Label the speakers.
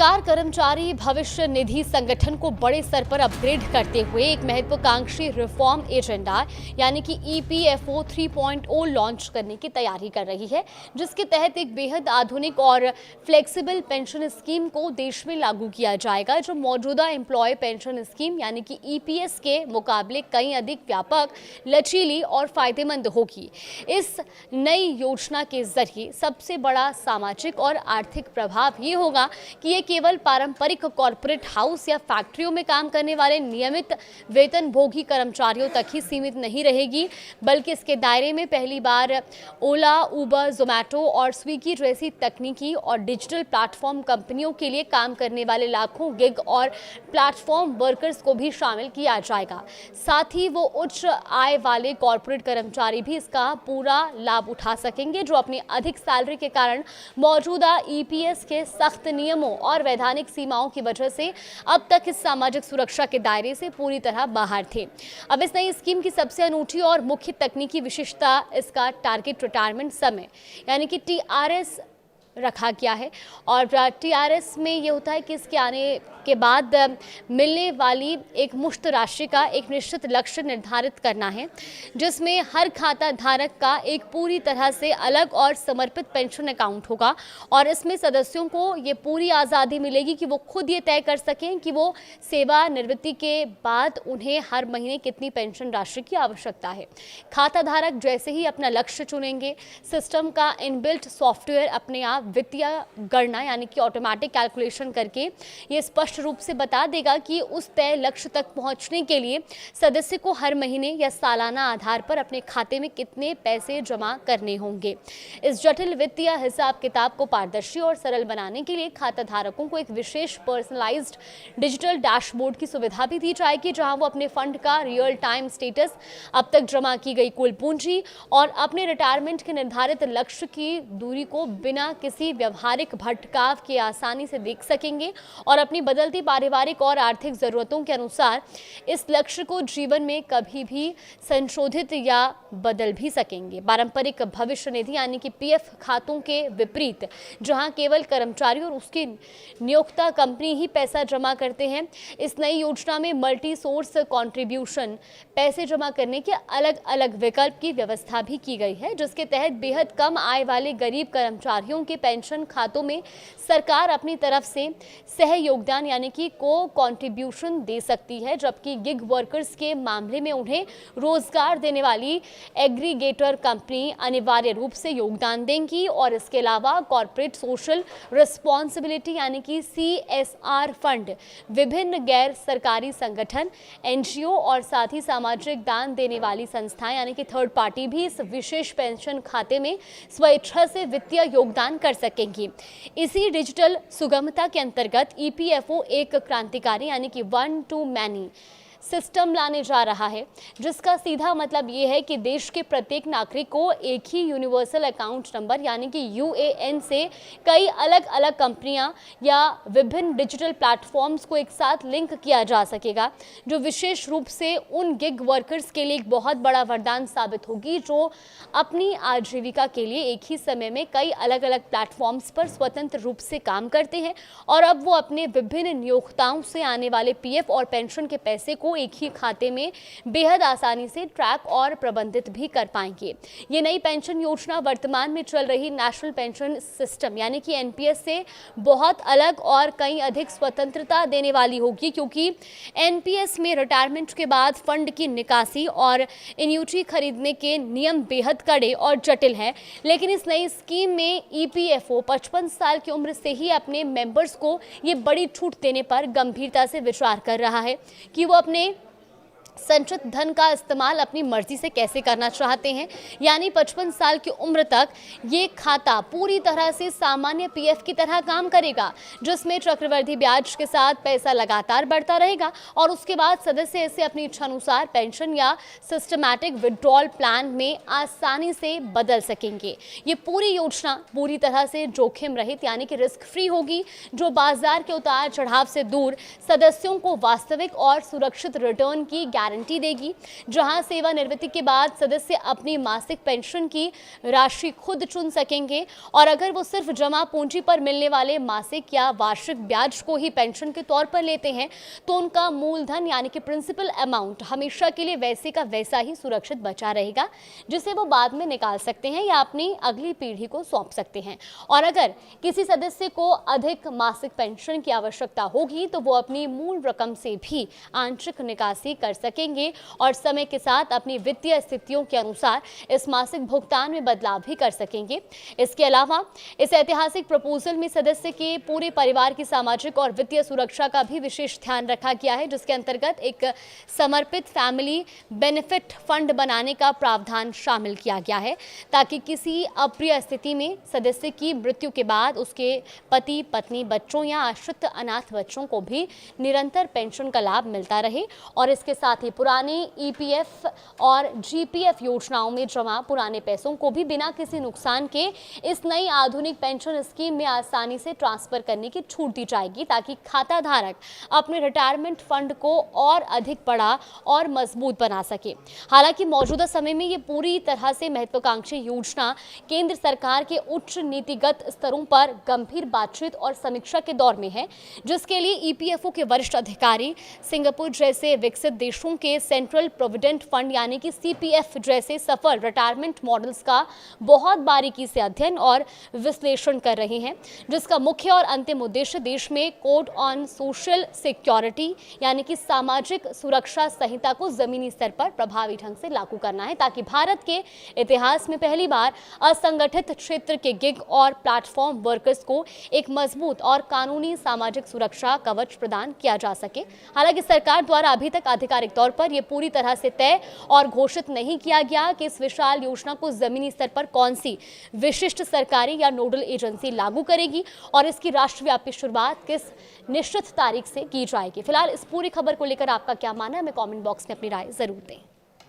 Speaker 1: सरकार कर्मचारी भविष्य निधि संगठन को बड़े स्तर पर अपग्रेड करते हुए एक महत्वाकांक्षी रिफॉर्म एजेंडा यानी कि ईपीएफओ 3.0 लॉन्च करने की तैयारी कर रही है, जिसके तहत एक बेहद आधुनिक और फ्लेक्सिबल पेंशन स्कीम को देश में लागू किया जाएगा, जो मौजूदा एम्प्लॉय पेंशन स्कीम यानी कि ईपीएस के मुकाबले कहीं अधिक व्यापक, लचीली और फायदेमंद होगी। इस नई योजना के जरिए सबसे बड़ा सामाजिक और आर्थिक प्रभाव ये होगा कि ये केवल पारंपरिक कॉरपोरेट हाउस या फैक्ट्रियों में काम करने वाले नियमित वेतनभोगी कर्मचारियों तक ही सीमित नहीं रहेगी, बल्कि इसके दायरे में पहली बार ओला, उबर, जोमैटो और स्विगी जैसी तकनीकी और डिजिटल प्लेटफॉर्म कंपनियों के लिए काम करने वाले लाखों गिग और प्लेटफॉर्म वर्कर्स को भी शामिल किया जाएगा। साथ ही वो उच्च आय वाले कॉरपोरेट कर्मचारी भी इसका पूरा लाभ उठा सकेंगे, जो अपनी अधिक सैलरी के कारण मौजूदा ईपीएस के सख्त नियमों और वैधानिक सीमाओं की वजह से अब तक इस सामाजिक सुरक्षा के दायरे से पूरी तरह बाहर थे। अब इस नई स्कीम की सबसे अनूठी और मुख्य तकनीकी विशेषता इसका टारगेट रिटायरमेंट समय यानी कि टीआरएस रखा गया है। और टीआरएस में ये होता है कि इसके आने के बाद मिलने वाली एक मुश्त राशि का एक निश्चित लक्ष्य निर्धारित करना है, जिसमें हर खाता धारक का एक पूरी तरह से अलग और समर्पित पेंशन अकाउंट होगा और इसमें सदस्यों को ये पूरी आज़ादी मिलेगी कि वो खुद ये तय कर सकें कि वो सेवानिवृत्ति के बाद उन्हें हर महीने कितनी पेंशन राशि की आवश्यकता है। खाता धारक जैसे ही अपना लक्ष्य चुनेंगे, सिस्टम का इनबिल्ट सॉफ्टवेयर अपने आप वित्तीय गणना यानी कि ऑटोमेटिक कैलकुलेशन करके ये स्पष्ट रूप से बता देगा कि उस तय लक्ष्य तक पहुंचने के लिए सदस्य को हर महीने या सालाना आधार पर अपने खाते में कितने पैसे जमा करने होंगे। इस जटिल वित्तीय हिसाब किताब को पारदर्शी और सरल बनाने के लिए खाता धारकों को एक विशेष पर्सनलाइज्ड डिजिटल डैशबोर्ड की सुविधा भी दी जाएगी, जहां वो अपने फंड का रियल टाइम स्टेटस, अब तक जमा की गई कुल पूंजी और अपने रिटायरमेंट के निर्धारित लक्ष्य की दूरी को बिना किसी व्यवहारिक भटकाव के आसानी से देख सकेंगे और अपनी बदलती पारिवारिक और आर्थिक जरूरतों के अनुसार इस लक्ष्य को जीवन में कभी भी संशोधित या बदल भी सकेंगे। पारंपरिक भविष्य निधि यानी कि पीएफ खातों के विपरीत, जहां केवल कर्मचारी और उसकी नियोक्ता कंपनी ही पैसा जमा करते हैं, इस नई योजना में मल्टी सोर्स कंट्रीब्यूशन पैसे जमा करने के अलग अलग विकल्प की व्यवस्था भी की गई है, जिसके तहत बेहद कम आय वाले गरीब कर्मचारियों के पेंशन खातों में सरकार अपनी तरफ से सह योगदान यानी कि को कंट्रीब्यूशन दे सकती है, जबकि गिग वर्कर्स के मामले में उन्हें रोजगार देने वाली एग्रीगेटर कंपनी अनिवार्य रूप से योगदान देंगी। और इसके अलावा कॉर्पोरेट सोशल रिस्पॉन्सिबिलिटी यानी कि सीएसआर फंड, विभिन्न गैर सरकारी संगठन, एनजीओ और साथ ही सामाजिक दान देने वाली संस्थाएं यानी कि थर्ड पार्टी भी इस विशेष पेंशन खाते में स्वेच्छा से वित्तीय योगदान कर सकेंगी। इसी डिजिटल सुगमता के अंतर्गत ईपीएफओ एक क्रांतिकारी यानी कि वन टू मैनी सिस्टम लाने जा रहा है, जिसका सीधा मतलब ये है कि देश के प्रत्येक नागरिक को एक ही यूनिवर्सल अकाउंट नंबर यानी कि यूएएन से कई अलग अलग कंपनियां या विभिन्न डिजिटल प्लेटफॉर्म्स को एक साथ लिंक किया जा सकेगा, जो विशेष रूप से उन गिग वर्कर्स के लिए एक बहुत बड़ा वरदान साबित होगी जो अपनी आजीविका के लिए एक ही समय में कई अलग अलग प्लेटफॉर्म्स पर स्वतंत्र रूप से काम करते हैं और अब वो अपने विभिन्न नियोक्ताओं से आने वाले पीएफ और पेंशन के पैसे को एक ही खाते में बेहद आसानी से ट्रैक और प्रबंधित भी कर पाएंगे। ये नई पेंशन योजना वर्तमान में चल रही नेशनल पेंशन सिस्टम यानी कि एनपीएस से बहुत अलग और कहीं अधिक स्वतंत्रता देने वाली होगी, क्योंकि एनपीएस में रिटायरमेंट के बाद फंड की निकासी और एन्युटी खरीदने के नियम बेहद कड़े और जटिल हैं। लेकिन इस नई स्कीम में ईपीएफओ 55 साल की उम्र से ही अपने मेंबर्स को ये बड़ी छूट देने पर गंभीरता से विचार कर रहा है कि वो अपने संचित धन का इस्तेमाल अपनी मर्जी से कैसे करना चाहते हैं। यानी 55 साल की उम्र तक ये खाता पूरी तरह से सामान्य पीएफ की तरह काम करेगा, जिसमें चक्रवृद्धि ब्याज के साथ पैसा लगातार बढ़ता रहेगा और उसके बाद सदस्य इसे अपनी इच्छानुसार पेंशन या सिस्टमैटिक विड्रॉल प्लान में आसानी से बदल सकेंगे। ये पूरी योजना पूरी तरह से जोखिम रहित यानी कि रिस्क फ्री होगी, जो बाजार के उतार चढ़ाव से दूर सदस्यों को वास्तविक और सुरक्षित रिटर्न की गारंटी देगी, जहां सेवानिवृत्ति के बाद सदस्य अपनी मासिक पेंशन की राशि खुद चुन सकेंगे और अगर वो सिर्फ जमा पूंजी पर मिलने वाले मासिक या वार्षिक ब्याज को ही पेंशन के तौर पर लेते हैं तो उनका मूलधन यानी कि प्रिंसिपल अमाउंट हमेशा के लिए वैसे का वैसा ही सुरक्षित बचा रहेगा, जिसे वो बाद में निकाल सकते हैं या अपनी अगली पीढ़ी को सौंप सकते हैं। और अगर किसी सदस्य को अधिक मासिक पेंशन की आवश्यकता होगी तो वो अपनी मूल रकम से भी आंशिक निकासी कर सकेंगे और समय के साथ अपनी वित्तीय स्थितियों के अनुसार इस मासिक भुगतान में बदलाव भी कर सकेंगे। इसके अलावा इस ऐतिहासिक प्रपोजल में सदस्य के पूरे परिवार की सामाजिक और वित्तीय सुरक्षा का भी विशेष ध्यान रखा गया है, जिसके अंतर्गत एक समर्पित फैमिली बेनिफिट फंड बनाने का प्रावधान शामिल किया गया है ताकि किसी अप्रिय स्थिति में सदस्य की मृत्यु के बाद उसके पति, पत्नी, बच्चों या आश्रित अनाथ बच्चों को भी निरंतर पेंशन का लाभ मिलता रहे। और इसके साथ ही पुराने ईपीएफ और जीपीएफ योजनाओं में जमा पुराने पैसों को भी बिना किसी नुकसान के इस नई आधुनिक पेंशन स्कीम में आसानी से ट्रांसफर करने की छूट दी जाएगी ताकि खाता धारक अपने रिटायरमेंट फंड को और अधिक बड़ा और मजबूत बना सके। हालांकि मौजूदा समय में ये पूरी तरह से महत्वाकांक्षी योजना केंद्र सरकार के उच्च नीतिगत स्तरों पर गंभीर बातचीत और समीक्षा के दौर में है, जिसके लिए ईपीएफओ के वरिष्ठ अधिकारी सिंगापुर जैसे विकसित देशों के सेंट्रल प्रोविडेंट फंड यानी कि सीपीएफ जैसे सफल रिटायरमेंट मॉडल्स का बहुत बारीकी से अध्ययन और विश्लेषण कर रहे हैं, जिसका मुख्य और अंतिम उद्देश्य देश में कोड ऑन सोशल सिक्योरिटी यानी कि सामाजिक सुरक्षा संहिता को जमीनी स्तर पर प्रभावी ढंग से लागू करना है ताकि भारत के इतिहास में पहली बार असंगठित क्षेत्र के गिग और प्लेटफॉर्म वर्कर्स को एक मजबूत और कानूनी सामाजिक सुरक्षा कवच प्रदान किया जा सके। हालांकि सरकार द्वारा अभी तक आधिकारिक तौर पर यह पूरी तरह से तय और घोषित नहीं किया गया कि इस विशाल योजना को जमीनी स्तर पर कौन सी विशिष्ट सरकारी या नोडल एजेंसी लागू करेगी और इसकी राष्ट्रव्यापी शुरुआत किस निश्चित तारीख से की जाएगी। फिलहाल इस पूरी खबर को लेकर आपका क्या मानना है, हमें कमेंट बॉक्स में अपनी राय जरूर दें।